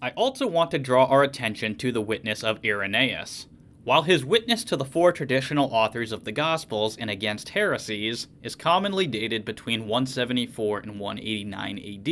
I also want to draw our attention to the witness of Irenaeus. While his witness to the four traditional authors of the Gospels and against heresies is commonly dated between 174 and 189 AD,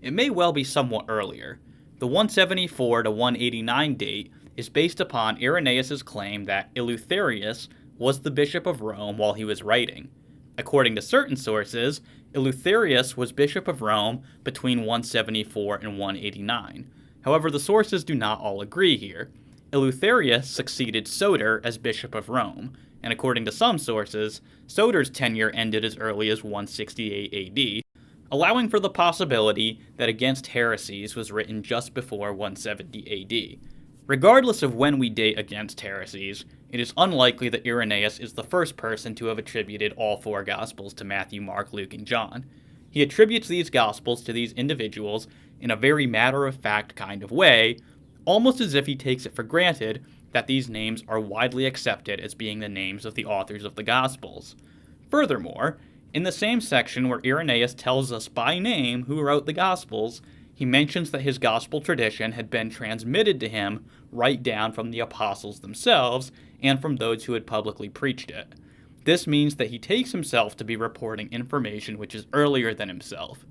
it may well be somewhat earlier. The 174 to 189 date is based upon Irenaeus' claim that Eleutherius was the bishop of Rome while he was writing. According to certain sources, Eleutherius was bishop of Rome between 174 and 189. However, the sources do not all agree here. Eleutherius succeeded Soter as bishop of Rome, and according to some sources, Soter's tenure ended as early as 168 AD, allowing for the possibility that Against Heresies was written just before 170 AD. Regardless of when we date Against Heresies, it is unlikely that Irenaeus is the first person to have attributed all four Gospels to Matthew, Mark, Luke, and John. He attributes these Gospels to these individuals in a very matter-of-fact kind of way, almost as if he takes it for granted that these names are widely accepted as being the names of the authors of the Gospels. Furthermore, in the same section where Irenaeus tells us by name who wrote the Gospels, he mentions that his Gospel tradition had been transmitted to him right down from the apostles themselves and from those who had publicly preached it. This means that he takes himself to be reporting information which is earlier than himself.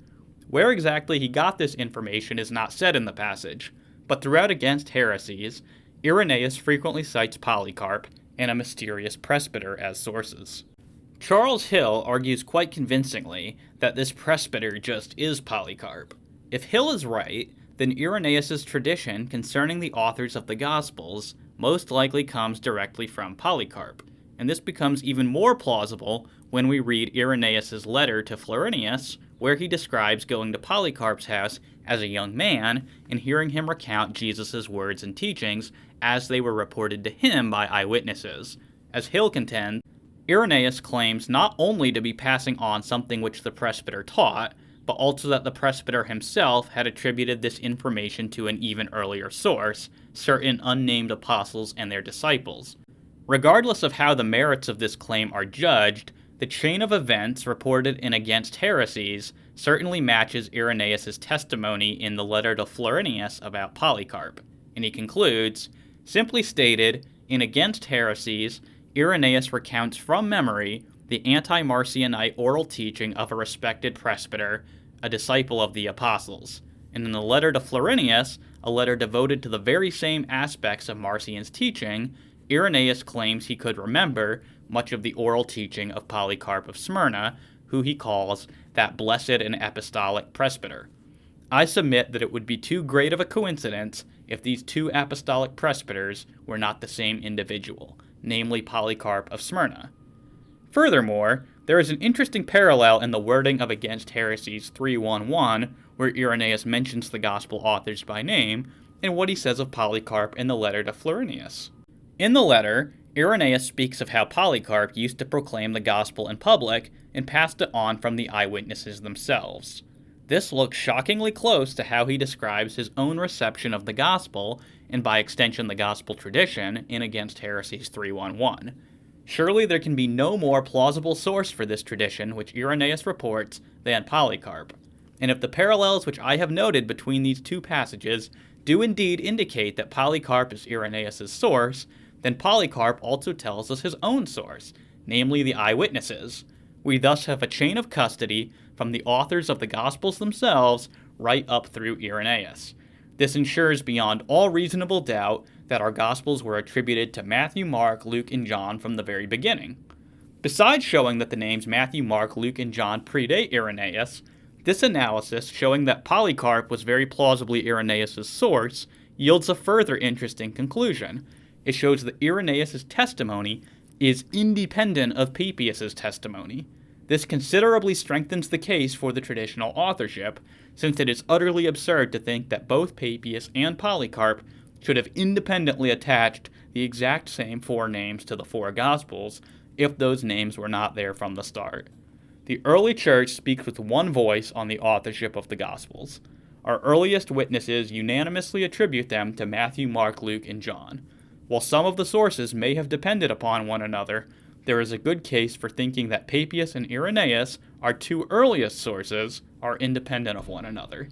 Where exactly he got this information is not said in the passage, but throughout Against Heresies, Irenaeus frequently cites Polycarp and a mysterious presbyter as sources. Charles Hill argues quite convincingly that this presbyter just is Polycarp. If Hill is right, then Irenaeus' tradition concerning the authors of the Gospels most likely comes directly from Polycarp, and this becomes even more plausible when we read Irenaeus' letter to Florinius, where he describes going to Polycarp's house as a young man and hearing him recount Jesus' words and teachings as they were reported to him by eyewitnesses. As Hill contends, Irenaeus claims not only to be passing on something which the presbyter taught, but also that the presbyter himself had attributed this information to an even earlier source, certain unnamed apostles and their disciples. Regardless of how the merits of this claim are judged, the chain of events reported in Against Heresies certainly matches Irenaeus' testimony in the letter to Florinius about Polycarp, and he concludes, simply stated, in Against Heresies, Irenaeus recounts from memory the anti-Marcionite oral teaching of a respected presbyter, a disciple of the apostles, and in the letter to Florinius, a letter devoted to the very same aspects of Marcion's teaching, Irenaeus claims he could remember much of the oral teaching of Polycarp of Smyrna, who he calls that blessed and apostolic presbyter. I submit that it would be too great of a coincidence if these two apostolic presbyters were not the same individual, namely Polycarp of Smyrna. Furthermore, there is an interesting parallel in the wording of Against Heresies 3:1:1, where Irenaeus mentions the Gospel authors by name, and what he says of Polycarp in the letter to Florinius. In the letter, Irenaeus speaks of how Polycarp used to proclaim the Gospel in public and passed it on from the eyewitnesses themselves. This looks shockingly close to how he describes his own reception of the Gospel, and by extension the Gospel tradition, in Against Heresies 3:1:1. Surely there can be no more plausible source for this tradition which Irenaeus reports than Polycarp. And if the parallels which I have noted between these two passages do indeed indicate that Polycarp is Irenaeus' source, then Polycarp also tells us his own source, namely the eyewitnesses. We thus have a chain of custody from the authors of the Gospels themselves right up through Irenaeus. This ensures beyond all reasonable doubt that our Gospels were attributed to Matthew, Mark, Luke, and John from the very beginning. Besides showing that the names Matthew, Mark, Luke, and John predate Irenaeus, this analysis showing that Polycarp was very plausibly Irenaeus' source yields a further interesting conclusion. It shows that Irenaeus' testimony is independent of Papias' testimony. This considerably strengthens the case for the traditional authorship, since it is utterly absurd to think that both Papias and Polycarp should have independently attached the exact same four names to the four Gospels if those names were not there from the start. The early church speaks with one voice on the authorship of the Gospels. Our earliest witnesses unanimously attribute them to Matthew, Mark, Luke, and John. While some of the sources may have depended upon one another, there is a good case for thinking that Papias and Irenaeus, our two earliest sources, are independent of one another.